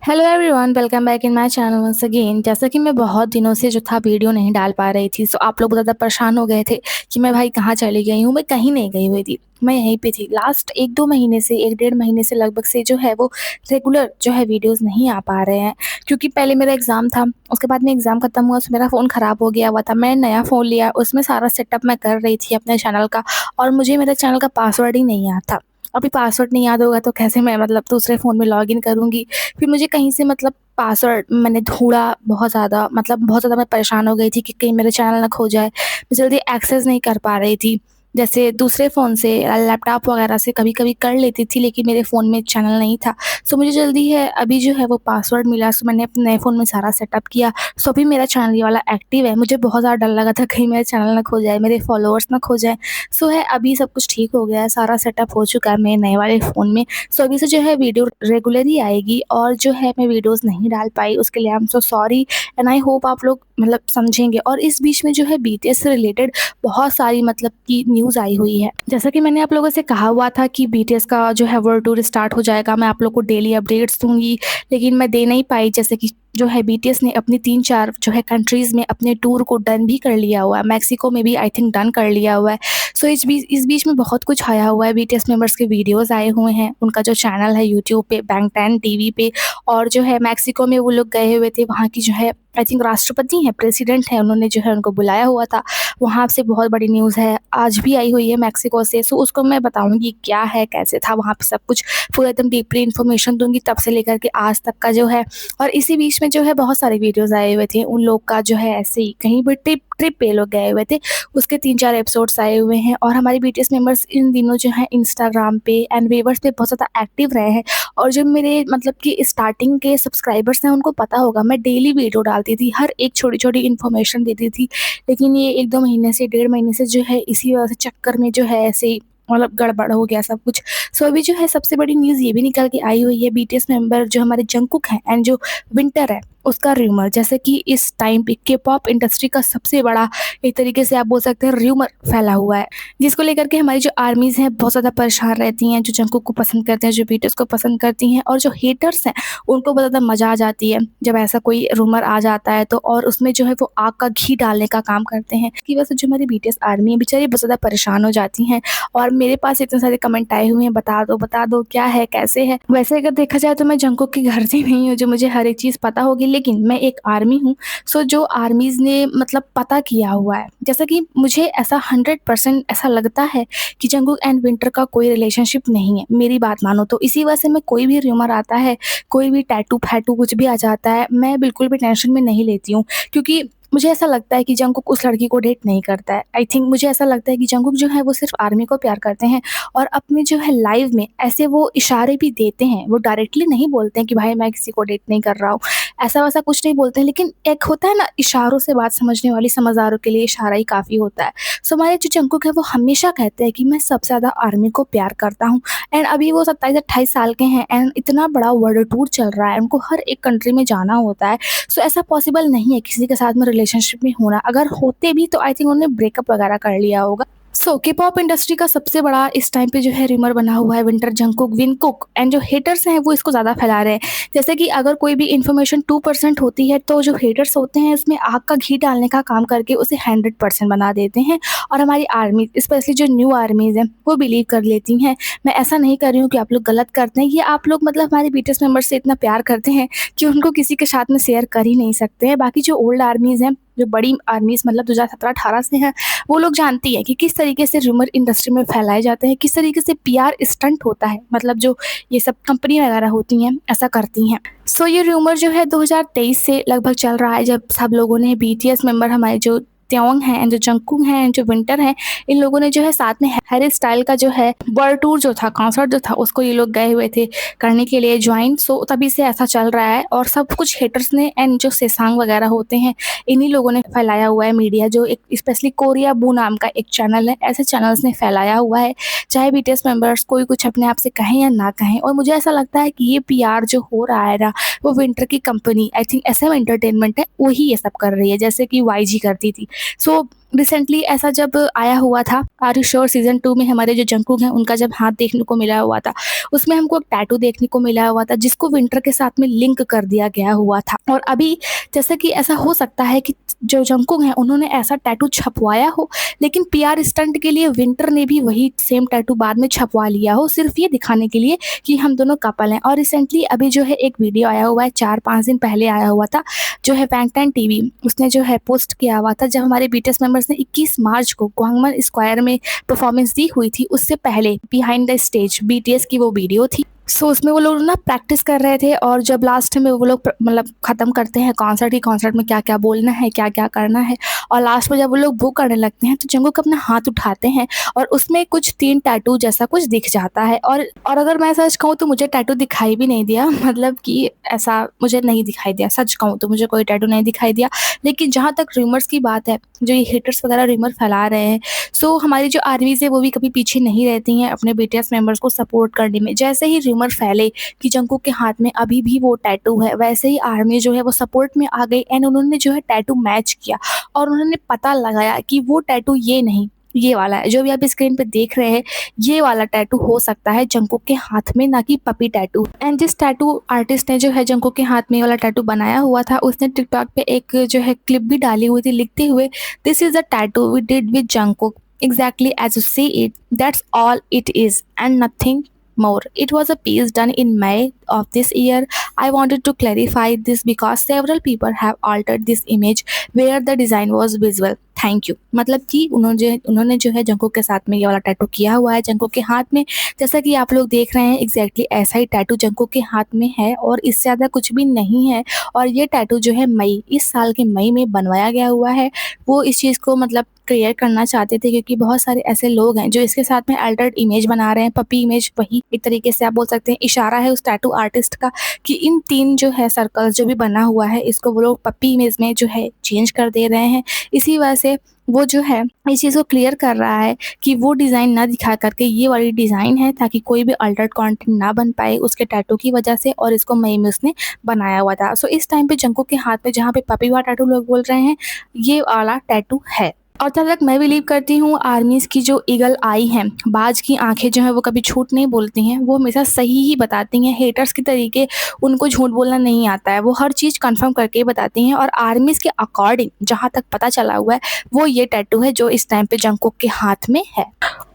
Hello everyone, welcome back in my channel once again. जैसा कि मैं बहुत दिनों से जो था वीडियो नहीं डाल पा रही थी, सो आप लोग बहुत ज़्यादा परेशान हो गए थे कि मैं भाई कहाँ चली गई हूँ। मैं कहीं नहीं गई हुई थी, मैं यहीं पे थी। लास्ट 1-2 महीने से 1 डेढ़ महीने से लगभग से जो है वो रेगुलर जो है वीडियोज़ नहीं आ पा रहे हैं, क्योंकि पहले मेरा एग्ज़ाम था, उसके बाद में एग्ज़ाम खत्म हुआ, उसमें मेरा फ़ोन ख़राब हो गया हुआ था। मैं नया फ़ोन लिया, उसमें सारा सेटअप मैं कर रही थी अपने चैनल का, और मुझे मेरे चैनल का पासवर्ड ही नहीं याद था। अभी पासवर्ड नहीं याद होगा तो कैसे मैं मतलब दूसरे फ़ोन में लॉगिन करूँगी? फिर मुझे कहीं से मतलब पासवर्ड मैंने ढूँढा बहुत ज़्यादा, मतलब बहुत ज़्यादा मैं परेशान हो गई थी कि कहीं मेरा चैनल ना खो जाए। मैं जल्दी एक्सेस नहीं कर पा रही थी। जैसे दूसरे फ़ोन से लैपटॉप वगैरह से कभी-कभी कर लेती थी, लेकिन मेरे फ़ोन में चैनल नहीं था। सो मुझे जल्दी है अभी जो है वो पासवर्ड मिला, सो मैंने अपने नए फ़ोन में सारा सेटअप किया। सो अभी मेरा चैनल ये वाला एक्टिव है। मुझे बहुत ज़्यादा डर लगा था कहीं मेरा चैनल ना खो जाए, मेरे फॉलोअर्स ना खो जाएँ। सो है अभी सब कुछ ठीक हो गया है, सारा सेटअप हो चुका है मेरे नए वाले फ़ोन में। सो अभी से जो है वीडियो रेगुलर ही आएगी, और जो है मैं वीडियोज़ नहीं डाल पाई उसके लिए I am so sorry, and I hope आप लोग मतलब समझेंगे। और इस बीच में जो है बीटीएस से रिलेटेड बहुत सारी मतलब की न्यूज़ आई हुई है। जैसा कि मैंने आप लोगों से कहा हुआ था कि बीटीएस का जो है वर्ल्ड टूर स्टार्ट हो जाएगा, मैं आप लोग को डेली अपडेट्स दूँगी, लेकिन मैं दे नहीं पाई। जैसे कि जो है बीटीएस ने अपनी 3-4 जो है कंट्रीज़ में अपने टूर को डन भी कर लिया हुआ है। मेक्सिको में भी आई थिंक डन कर लिया हुआ है। सो इस बीच में बहुत कुछ आया हुआ है। बीटीएस मेंबर्स के वीडियोज़ आए हुए हैं, उनका जो चैनल है यूट्यूब पे, बैंग 10 टीवी पे। और जो है मेक्सिको में वो लोग गए हुए थे, वहाँ की जो है आई थिंक राष्ट्रपति हैं, प्रेसिडेंट हैं, उन्होंने जो है उनको बुलाया हुआ था। वहाँ से बहुत बड़ी न्यूज़ है, आज भी आई हुई है मेक्सिको से। सो उसको मैं बताऊँगी क्या है, कैसे था वहाँ पे सब कुछ, पूरा एकदम डीपली इन्फॉर्मेशन दूँगी तब से लेकर के आज तक का जो है। और इसी बीच में जो है बहुत सारे वीडियोज़ आए हुए थे, उन लोग का जो है ऐसे ही कहीं भी ट्रिप ट्रिप पे लोग गए हुए थे, उसके 3-4 एपिसोड्स आए हुए हैं। और हमारे बीटीएस मेंबर्स इन दिनों जो है इंस्टाग्राम पे एंड वेवर्स पे बहुत ज़्यादा एक्टिव रहे हैं। और जो मेरे मतलब कि स्टार्टिंग के सब्सक्राइबर्स हैं उनको पता होगा, मैं डेली वीडियो डालती थी, हर एक छोटी-छोटी इन्फॉर्मेशन देती थी। लेकिन ये 1-2 महीने से, डेढ़ महीने से जो है इसी वजह से चक्कर में जो है ऐसे ही मतलब गड़बड़ हो गया सब कुछ। सो अभी जो है सबसे बड़ी न्यूज़ ये भी निकल के आई हुई है, बीटीएस मेंबर जो हमारे जंगकुक हैं एंड जो विंटर है उसका र्यूमर, जैसे कि इस टाइम पे के-पॉप इंडस्ट्री का सबसे बड़ा एक तरीके से आप बोल सकते हैं र्यूमर फैला हुआ है, जिसको लेकर के हमारी जो आर्मीज़ हैं बहुत ज़्यादा परेशान रहती हैं, जो जंगकुक को पसंद करते हैं, जो बीटीएस को पसंद करती हैं, और जो हेटर्स हैं उनको बहुत ज़्यादा मज़ा आ जाती है जब ऐसा कोई रूमर आ जाता है तो। और उसमें जो है वो आग का घी डालने का काम करते हैं। इसकी वजह से जो हमारी बीटीएस आर्मी है बेचारी बहुत ज़्यादा परेशान हो जाती हैं, और मेरे पास इतने सारे कमेंट आए हुए हैं, बता दो क्या है, कैसे है? वैसे अगर देखा जाए तो मैं जंगकुक के घर से नहीं हूँ जो मुझे हर एक चीज़ पता होगी, लेकिन मैं एक आर्मी हूँ। सो जो आर्मीज़ ने मतलब पता किया हुआ है, जैसा कि मुझे ऐसा 100% ऐसा लगता है कि जंगकुक एंड विंटर का कोई रिलेशनशिप नहीं है, मेरी बात मानो तो। इसी वजह से मैं कोई भी र्यूमर आता है, कोई भी टैटू-फैटू कुछ भी आ जाता है, मैं बिल्कुल भी टेंशन में नहीं लेती हूँ, क्योंकि मुझे ऐसा लगता है कि जंगकुक उस लड़की को डेट नहीं करता है। आई थिंक मुझे ऐसा लगता है कि जंगकुक जो है वो सिर्फ़ आर्मी को प्यार करते हैं, और अपने जो है लाइव में ऐसे वो इशारे भी देते हैं। वो डायरेक्टली नहीं बोलते हैं कि भाई मैं किसी को डेट नहीं कर रहा हूँ, ऐसा-वैसा कुछ नहीं बोलते हैं, लेकिन एक होता है ना इशारों से बात समझने वाली, समझदारों के लिए इशारा ही काफ़ी होता है। सो हमारे जो जंगकुक है वो हमेशा कहते हैं कि मैं सबसे ज़्यादा आर्मी को प्यार करता हूँ, एंड अभी वो 27-28 साल के हैं, एंड इतना बड़ा वर्ल्ड टूर चल रहा है, उनको हर एक कंट्री में जाना होता है। सो ऐसा पॉसिबल नहीं है किसी के साथ में रिलेशनशिप में होना, अगर होते भी तो आई थिंक उन्होंने ब्रेकअप वगैरह कर लिया होगा। सो के-पॉप इंडस्ट्री का सबसे बड़ा इस टाइम पे जो है रूमर बना हुआ है विंटर जंगकुक, विनकुक, एंड जो हेटर्स हैं वो इसको ज़्यादा फैला रहे हैं। जैसे कि अगर कोई भी इन्फॉर्मेशन 2% होती है तो जो हेटर्स होते हैं उसमें आग का घी डालने का काम करके उसे 100% बना देते हैं, और हमारी आर्मी स्पेशली जो न्यू आर्मीज़ हैं वो बिलीव कर लेती हैं। मैं ऐसा नहीं कर रही हूँ कि आप लोग गलत करते हैं, ये आप लोग मतलब हमारे बीटीएस मेंबर्स से इतना प्यार करते हैं कि उनको किसी के साथ में शेयर कर ही नहीं सकते हैं। बाकी जो ओल्ड आर्मीज़ हैं, जो बड़ी आर्मीज़ मतलब 2017-18 से हैं, वो लोग जानती हैं कि किस तरीके से रूमर इंडस्ट्री में फैलाए जाते हैं, किस तरीके से पीआर स्टंट होता है, मतलब जो ये सब कंपनी वगैरह होती हैं ऐसा करती हैं। सो ये रूमर जो है 2023 से लगभग चल रहा है, जब सब लोगों ने बीटीएस मेंबर हमारे जो त्योंग हैं एंड जो जंगकुक हैं एंड जो विंटर हैं, इन लोगों ने जो है साथ में हैरी स्टाइल का जो है वर्ल्ड टूर जो था, कॉन्सर्ट जो था, उसको ये लोग गए हुए थे करने के लिए ज्वाइन। सो तभी से ऐसा चल रहा है, और सब कुछ हेटर्स ने एंड जो सेसांग वगैरह होते हैं इन्हीं लोगों ने फैलाया हुआ है। मीडिया जो एक स्पेशली कोरिया बू नाम का एक चैनल है, ऐसे चैनल्स ने फैलाया हुआ है, चाहे बीटीएस मेंबर्स कोई कुछ अपने आप से कहें या ना कहें। और मुझे ऐसा लगता है कि ये पीआर जो हो रहा है ना, वो विंटर की company I think SM entertainment है, वही ये सब कर रही है, जैसे कि वाईजी करती थी। सो रिसेंटली ऐसा जब आया हुआ था, आर यू श्योर सीज़न 2 में हमारे जो जंगकुक हैं उनका जब हाथ देखने को मिला हुआ था, उसमें हमको एक टैटू देखने को मिला हुआ था जिसको विंटर के साथ में लिंक कर दिया गया हुआ था। और अभी जैसे कि ऐसा हो सकता है कि जो जंगकुक हैं उन्होंने ऐसा टैटू छपवाया हो, लेकिन पीआर स्टंट के लिए विंटर ने भी वही सेम टैटू बाद में छपवा लिया हो, सिर्फ ये दिखाने के लिए कि हम दोनों कपल हैं। और रिसेंटली अभी जो है एक वीडियो आया हुआ है, 4-5 दिन पहले आया हुआ था, जो है फैंगटैन टीवी उसने जो है पोस्ट किया हुआ था, जब हमारे बीटीएस मेंबर्स ने 21 मार्च को ग्वांगमन स्क्वायर में परफॉर्मेंस दी हुई थी, उससे पहले बिहाइंड द स्टेज बीटीएस की वो वीडियो थी। सो उसमें वो लोग ना प्रैक्टिस कर रहे थे, और जब लास्ट में वो लोग मतलब ख़त्म करते हैं कॉन्सर्ट, ही कॉन्सर्ट में क्या क्या बोलना है, क्या क्या करना है, और लास्ट में जब वो लोग वो करने लगते हैं तो जंगकुक अपना हाथ उठाते हैं और उसमें कुछ 3 टैटू जैसा कुछ दिख जाता है। और अगर मैं सच कहूँ तो मुझे टैटू दिखाई भी नहीं दिया, मतलब कि ऐसा मुझे नहीं दिखाई दिया, सच कहूँ तो मुझे कोई टैटू नहीं दिखाई दिया। लेकिन जहाँ तक रूमर्स की बात है, जो ये हेटर्स वगैरह रूमर फैला रहे हैं, सो हमारी जो आर्मीज़ है वो भी कभी पीछे नहीं रहती हैं अपने बीटीएस मेंबर्स को सपोर्ट करने में। जैसे ही रूमर फैले कि जंगकुक के हाथ में अभी भी वो टैटू है, वैसे ही आर्मी जो है वो सपोर्ट में आ गई, एंड उन्होंने जो है टैटू मैच किया और उन्होंने पता लगाया कि वो टैटू ये नहीं, ये वाला है जो भी आप स्क्रीन पे देख रहे हैं, ये वाला टैटू हो सकता है जंगकुक के हाथ में, ना कि पपी टैटू। एंड जिस टैटू आर्टिस्ट ने जो है जंगकुक के हाथ में ये वाला टैटू बनाया हुआ था, उसने टिकटॉक पे एक जो है क्लिप भी डाली हुई थी लिखते हुए, this is the tattoo we did with Jungkook, exactly as you see it, that's all it is and nothing more. It was a piece done in May of this year. I wanted to clarify this because several people have altered this image where the design was visual. Thank you. मतलब कि उन्होंने जो है Jungkook के साथ में ये वाला टैटू किया हुआ है जंगकुक के हाथ में, जैसा कि आप लोग देख रहे हैं एग्जैक्टली ऐसा ही टैटू जंगकुक के हाथ में है और इससे ज़्यादा कुछ भी नहीं है। और ये टैटू जो है इस साल के मई में बनवाया गया हुआ है। वो इस चीज़ को मतलब क्लियर करना चाहते थे क्योंकि बहुत सारे ऐसे लोग हैं जो इसके साथ में अल्टर्ड इमेज बना रहे हैं, पपी इमेज, वही एक तरीके से आप बोल सकते हैं इशारा है उस टैटू आर्टिस्ट का कि इन 3 जो है सर्कल्स जो भी बना हुआ है इसको वो लोग पपी इमेज में जो है चेंज कर दे रहे हैं। इसी वजह से वो जो है इस चीज़ को क्लियर कर रहा है कि वो डिज़ाइन ना दिखा करके ये वाली डिज़ाइन है, ताकि कोई भी अल्टर्ड कंटेंट ना बन पाए उसके टैटू की वजह से, और इसको मई में उसने बनाया हुआ था। सो इस टाइम पे जंगकुक के हाथ में जहाँ पे पपी वाला टैटू लोग बोल रहे हैं, ये वाला टैटू है। और जहाँ तक मैं बिलीव करती हूँ, आर्मीज़ की जो ईगल आई हैं, बाज की आंखें जो हैं वो कभी झूठ नहीं बोलती हैं, वो हमेशा सही ही बताती हैं। हेटर्स के तरीके उनको झूठ बोलना नहीं आता है, वो हर चीज़ कंफर्म करके ही बताती हैं। और आर्मीज़ के अकॉर्डिंग जहाँ तक पता चला हुआ है वो ये टैटू है जो इस टाइम पे जंगकुक के हाथ में है।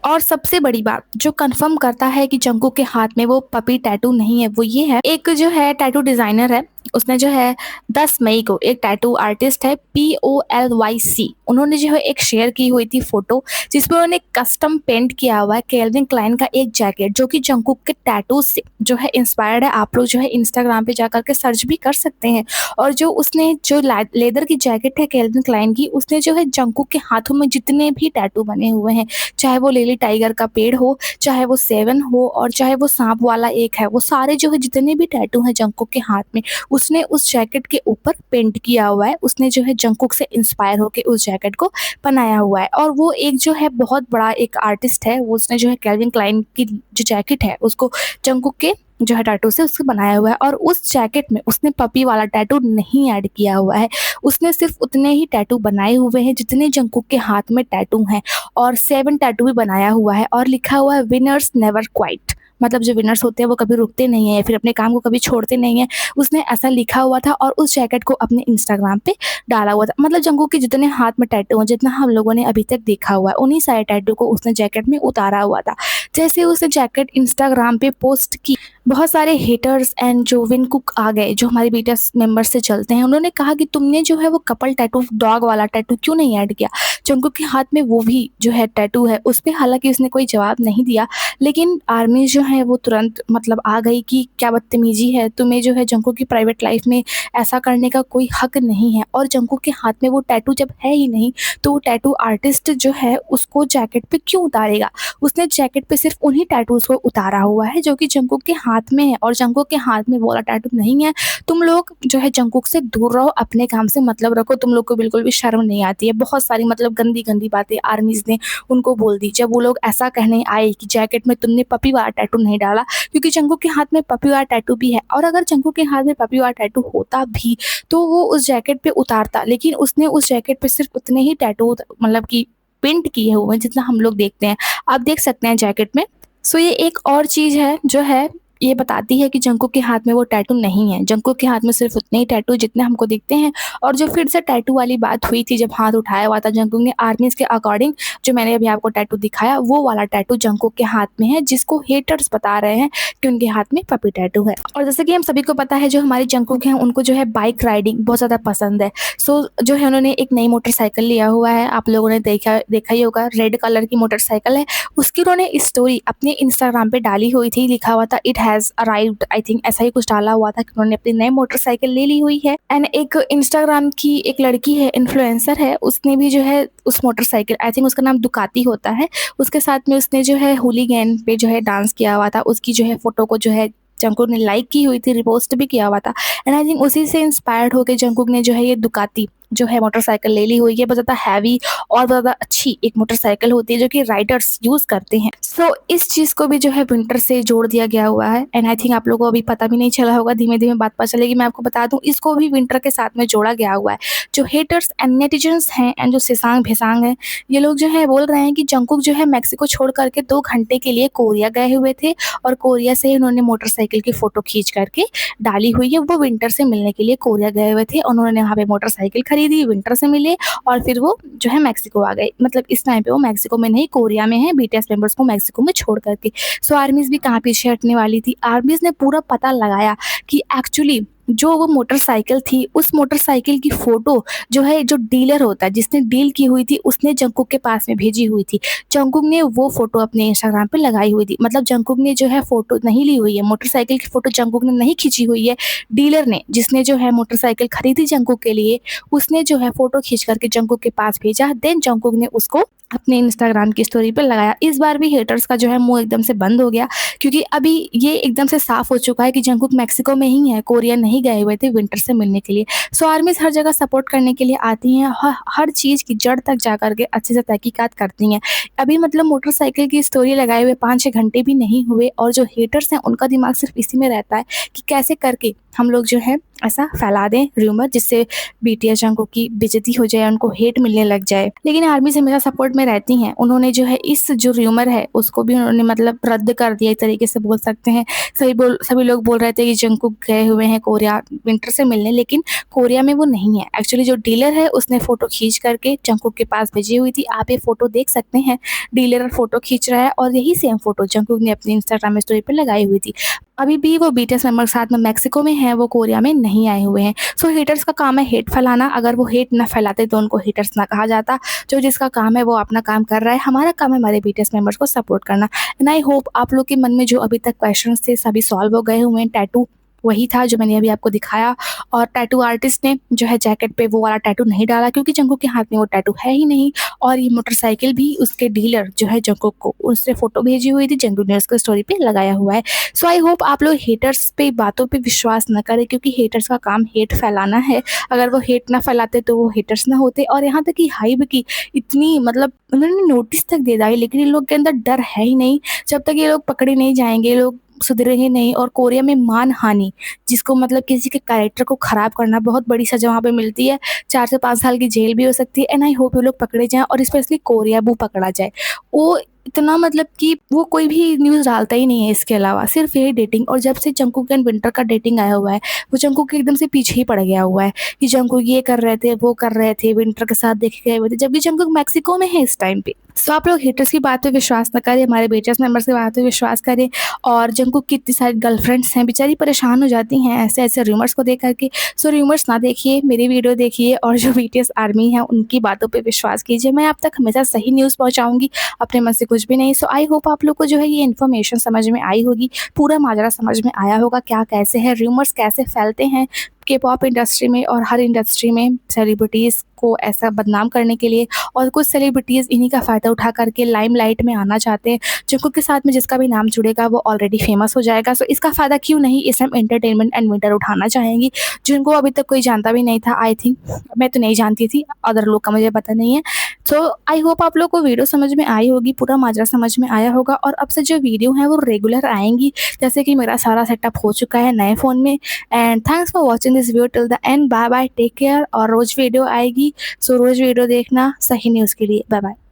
और सबसे बड़ी बात जो कंफर्म करता है कि जंगकुक के हाथ में वो पपी टैटू नहीं है, वो ये है, एक जो है टैटू डिज़ाइनर है, उसने जो है 10 मई को, एक टैटू आर्टिस्ट है POLYC, उन्होंने जो है एक शेयर की हुई थी फोटो जिसमें उन्होंने कस्टम पेंट किया हुआ है केल्विन क्लाइन का एक जैकेट जो कि जंगकुक के टैटू से जो है इंस्पायर्ड है। आप लोग जो है इंस्टाग्राम पे जाकर के सर्च भी कर सकते हैं। और जो उसने जो लेदर की जैकेट है केल्विन क्लाइन की, उसने जो है जंगकुक के हाथों में जितने भी टैटू बने हुए हैं, चाहे वो लिली टाइगर का पेड़ हो, चाहे वो 7 हो, और चाहे वो सांप वाला एक है, वो सारे जो है जितने भी टैटू हैं जंगकुक के हाथ में, उसने उस जैकेट के ऊपर पेंट किया हुआ है। उसने जो है जंगकुक से इंस्पायर होकर उस जैकेट को बनाया हुआ है। और वो एक जो है बहुत बड़ा एक आर्टिस्ट है, वो उसने जो है केल्विन क्लाइन की जो जैकेट है उसको जंगकुक के जो है टैटू से उसको बनाया हुआ है। और उस जैकेट में उसने पपी वाला टैटू नहीं ऐड किया हुआ है, उसने सिर्फ उतने ही टैटू बनाए हुए हैं जितने जंगकुक के हाथ में टैटू हैं। और 7 टैटू भी बनाया हुआ है और लिखा हुआ है विनर्स नेवर क्वाइट, मतलब जो विनर्स होते हैं वो कभी रुकते नहीं है, फिर अपने काम को कभी छोड़ते नहीं है। उसने ऐसा लिखा हुआ था और उस जैकेट को अपने इंस्टाग्राम पे डाला हुआ था। मतलब जंगकुक के जितने हाथ में टैटू हैं, जितना हम लोगों ने अभी तक देखा हुआ है, उन्हीं सारे टैटू को उसने जैकेट में उतारा हुआ था। जैसे उसने जैकेट इंस्टाग्राम पे पोस्ट की, बहुत सारे हेटर्स एंड जो विनकुक आ गए जो हमारे बीटीएस मेंबर्स से चलते हैं, उन्होंने कहा कि तुमने जो है वो कपल टैटू, डॉग वाला टैटू क्यों नहीं ऐड किया। जंगकुक के हाथ में वो भी जो है टैटू है, उस पर हालांकि उसने कोई जवाब नहीं दिया, लेकिन आर्मी जो है वो तुरंत मतलब आ गई कि क्या बदतमीजी है, तुम्हें जो है जंगकुक की प्राइवेट लाइफ में ऐसा करने का कोई हक नहीं है। और जंगकुक के हाथ में वो टैटू जब है ही नहीं, तो वो टैटू आर्टिस्ट जो है उसको जैकेट पे क्यों उतारेगा। उसने जैकेट पे सिर्फ उन्हीं टैटूज को उतारा हुआ है जो कि जंगकुक के हाथ में है, और जंगकुक के हाथ में वो वाला टैटू नहीं है। तुम लोग जो है जंगकुक से दूर रहो, अपने काम से मतलब रखो, तुम लोग को बिल्कुल भी शर्म नहीं आती है। बहुत सारी मतलब गंदी-गंदी बातें आर्मीज़ ने उनको बोल दी। जब वो लोग ऐसा कहने आए कि जैकेट में तुमने पपी वाला टैटू नहीं डाला, क्योंकि जंगकुक के हाथ में पपी वाला टैटू भी है, और अगर जंगकुक के हाथ में पपी वाला टैटू होता भी तो वो उस जैकेट पे उतारता, लेकिन उसने उस जैकेट पे सिर्फ़ उतने ही टैटू मतलब कि पेंट किए हुए हैं जितना हम लोग देखते हैं। आप देख सकते हैं जैकेट में। सो ये एक और चीज़ है जो है, ये बताती है कि जंगकुक के हाथ में वो टैटू नहीं है। जंगकुक के हाथ में सिर्फ़ उतने ही टैटू जितने हमको दिखते हैं। और जो फिर से टैटू वाली बात हुई थी जब हाथ उठाया हुआ था जंगकुक ने आर्मीज़ के अकॉर्डिंग, जो मैंने अभी आपको टैटू दिखाया वो वाला टैटू जंगकुक के हाथ में है, जिसको हेटर्स बता रहे हैं कि उनके हाथ में पपी टैटू है। और जैसे कि हम सभी को पता है जो हमारे जंगकुक हैं उनको जो है बाइक राइडिंग बहुत ज़्यादा पसंद है। सो जो है उन्होंने एक नई मोटरसाइकिल लिया हुआ है, आप लोगों ने देखा ही होगा, रेड कलर की मोटरसाइकिल है। उसकी उन्होंने स्टोरी अपने इंस्टाग्राम पे डाली हुई थी, लिखा हुआ था it has arrived, I think ऐसा ही कुछ डाला हुआ था कि उन्होंने अपनी नई मोटरसाइकिल ले ली हुई है। एंड एक इंस्टाग्राम की एक लड़की है, इन्फ्लुएंसर है, उसने भी जो है उस मोटरसाइकिल, आई थिंक उसका नाम दुकाती होता है, उसके साथ में उसने जो है होलीगैन पे जो है डांस किया हुआ था। उसकी जो है फ़ोटो को जो है जंगकुक ने लाइक की हुई थी, रिपोस्ट भी किया हुआ था। एंड आई थिंक उसी से इंस्पायर्ड होके जंगकुक ने जो है ये दुकाती जो है मोटरसाइकिल ले ली हुई है। बहुत ज़्यादा हैवी और बहुत ज़्यादा अच्छी एक मोटरसाइकिल होती है जो कि राइडर्स यूज़ करते हैं। सो इस चीज़ को भी जो है विंटर से जोड़ दिया गया हुआ है। एंड आई थिंक आप लोगों को अभी पता भी नहीं चला होगा, धीमे-धीमे बात पता चलेगी। मैं आपको बता दूँ, इसको भी विंटर के साथ में जोड़ा गया हुआ है। जो हेटर्स एंड नेटिज़न्स हैं एंड जो सिसांग-भेसांग हैं, ये लोग जो है बोल रहे हैं कि जंगकुक जो है मेक्सिको छोड़ कर के 2 घंटे के लिए कोरिया गए हुए थे, और कोरिया से ही उन्होंने मोटरसाइकिल की फ़ोटो खींच कर के डाली हुई है। वो विंटर से मिलने के लिए कोरिया गए हुए थे और उन्होंने वहाँ पे मोटरसाइकिल खरीदी, विंटर से मिले और फिर वो जो है मेक्सिको आ गए। मतलब इस टाइम पे वो मेक्सिको में नहीं, कोरिया में हैं, बीटीएस मेंबर्स को मेक्सिको में छोड़ कर के। सो आर्मीज़ भी कहाँ पीछे हटने वाली थी। आर्मीज़ ने पूरा पता लगाया कि एक्चुअली जो वो मोटरसाइकिल थी, उस मोटरसाइकिल की फ़ोटो जो है, जो डीलर होता है, जिसने डील की हुई थी, उसने जंगकुक के पास में भेजी हुई थी। जंगकुक ने वो फ़ोटो अपने इंस्टाग्राम पे लगाई हुई थी। मतलब जंगकुक ने जो है फ़ोटो नहीं ली हुई है, मोटरसाइकिल की फ़ोटो जंगकुक ने नहीं खींची हुई है। डीलर ने, जिसने जो है मोटरसाइकिल खरीदी जंगकुक के लिए, उसने जो है फ़ोटो खींच कर के जंगकुक के पास भेजा। देन जंगकुक ने उसको अपने इंस्टाग्राम की स्टोरी पे लगाया। इस बार भी हेटर्स का जो है मुँह एकदम से बंद हो गया, क्योंकि अभी ये एकदम से साफ़ हो चुका है कि जंगकुक मेक्सिको में ही है, कोरिया नहीं गए हुए थे विंटर से मिलने के लिए। सो आर्मीज़ हर जगह सपोर्ट करने के लिए आती हैं, हर चीज़ की जड़ तक जा कर के अच्छे से तहकीकात करती हैं। अभी मतलब मोटरसाइकिल की स्टोरी लगाए हुए 5-6 घंटे भी नहीं हुए, और जो हेटर्स हैं उनका दिमाग सिर्फ़ इसी में रहता है कि कैसे करके हम लोग जो है ऐसा फैला दें र्यूमर, जिससे बीटीएस जंगकुक की बेइज्जती हो जाए, उनको हेट मिलने लग जाए। लेकिन आर्मीज़ हमेशा सपोर्ट में रहती हैं। उन्होंने जो है इस जो र्यूमर है उसको भी उन्होंने मतलब रद्द कर दिया, एक तरीके से बोल सकते हैं। सभी लोग बोल रहे थे कि जंगकुक गए हुए हैं कोरिया विंटर से मिलने, लेकिन कोरिया में वो नहीं है। एक्चुअली जो डीलर है उसने फ़ोटो खींच करके जंगकुक के पास भेजी हुई थी। आप ये फ़ोटो देख सकते हैं, डीलर फ़ोटो खींच रहा है और यही सेम फ़ोटो जंगकुक ने अपनी इंस्टाग्राम स्टोरी पे लगाई हुई थी। अभी भी वो बीटीएस मेंबर के साथ में मेक्सिको में हैं, वो कोरिया में नहीं आए हुए हैं। सो हेटर्स का काम है हेट फैलाना। अगर वो हेट ना फैलाते तो उनको हेटर्स ना कहा जाता। जो जिसका काम है वो अपना काम कर रहा है। हमारा काम है हमारे बीटीएस मेंबर्स को सपोर्ट करना। एंड आई होप आप लोग के मन में जो अभी तक क्वेश्चंस थे सभी सॉल्व हो गए हुए हैं। टैटू वही था जो मैंने अभी आपको दिखाया, और टैटू आर्टिस्ट ने जो है जैकेट पे वो वाला टैटू नहीं डाला, क्योंकि जंगकुक के हाथ में वो टैटू है ही नहीं। और ये मोटरसाइकिल भी उसके डीलर जो है जंगकुक को, उससे फ़ोटो भेजी हुई थी, जंगकुक ने उसको स्टोरी पे लगाया हुआ है। सो आई होप आप लोग हेटर्स पे बातों पे विश्वास न करें, क्योंकि हेटर्स का काम हेट फैलाना है। अगर वो हेट ना फैलाते तो वो हेटर्स ना होते। और यहाँ तक कि हाइब की इतनी मतलब उन्होंने नोटिस तक दे डाली, लेकिन इन लोग के अंदर डर है ही नहीं। जब तक ये लोग पकड़े नहीं जाएंगे, ये लोग सुधरेंगे नहीं। और कोरिया में मानहानि, जिसको मतलब किसी के कैरेक्टर को ख़राब करना, बहुत बड़ी सज़ा वहाँ पे मिलती है। 4 से 5 साल की जेल भी हो सकती है। एंड आई होप ये लोग पकड़े जाएँ, और स्पेशली कोरिया वो पकड़ा जाए। वो इतना मतलब कि वो कोई भी न्यूज़ डालता ही नहीं है इसके अलावा, सिर्फ़ यही डेटिंग। और जब से जंगकुक एंड विंटर का डेटिंग आया हुआ है, वो जंगकुक के एकदम से पीछे ही पड़ गया हुआ है कि जंगकुक ये कर रहे थे, वो कर रहे थे, विंटर के साथ देखे गए हुए थे, जबकि जंगकुक मेक्सिको में है इस टाइम पे। सो आप लोग हेटर्स की बात पे विश्वास ना करें, हमारे बीटीएस मेंबर्स की बात पे विश्वास करें। और जंगकुक की इतनी सारी गर्लफ्रेंड्स हैं, बेचारी परेशान हो जाती हैं ऐसे-ऐसे र्यूमर्स को देख कर के। सो र्यूमर्स ना देखिए, मेरी वीडियो देखिए, और जो बीटीएस आर्मी है उनकी बातों पे विश्वास कीजिए। मैं आप तक हमेशा सही न्यूज़ पहुँचाऊँगी, अपने मन से कुछ भी नहीं। सो आई होप आप लोग को जो है ये इन्फॉर्मेशन समझ में आई होगी, पूरा माजरा समझ में आया होगा, क्या कैसे है, र्यूमर्स कैसे फैलते हैं, के पॉप इंडस्ट्री में और हर इंडस्ट्री में सेलिब्रिटीज़ को ऐसा बदनाम करने के लिए, और कुछ सेलिब्रिटीज़ इन्हीं का फ़ायदा उठा करके लाइमलाइट में आना चाहते हैं। जिनको के साथ में जिसका भी नाम जुड़ेगा वो ऑलरेडी फेमस हो जाएगा। सो इसका फ़ायदा क्यों नहीं इस हम एंटरटेनमेंट एंड विंटर उठाना चाहेंगी, जिनको अभी तक कोई जानता भी नहीं था। आई थिंक मैं तो नहीं जानती थी, अदर लोग का मुझे पता नहीं है। सो आई होप आप लोग को वीडियो समझ में आई होगी, पूरा माजरा समझ में आया होगा, और अब से जो वीडियो है वो रेगुलर आएंगी, जैसे कि मेरा सारा सेटअप हो चुका है नए फ़ोन में। And thanks for watching this video till the end. Bye bye, take care. और रोज़ वीडियो आएगी, सो रोज़ वीडियो देखना सही न्यूज़ के लिए। Bye bye.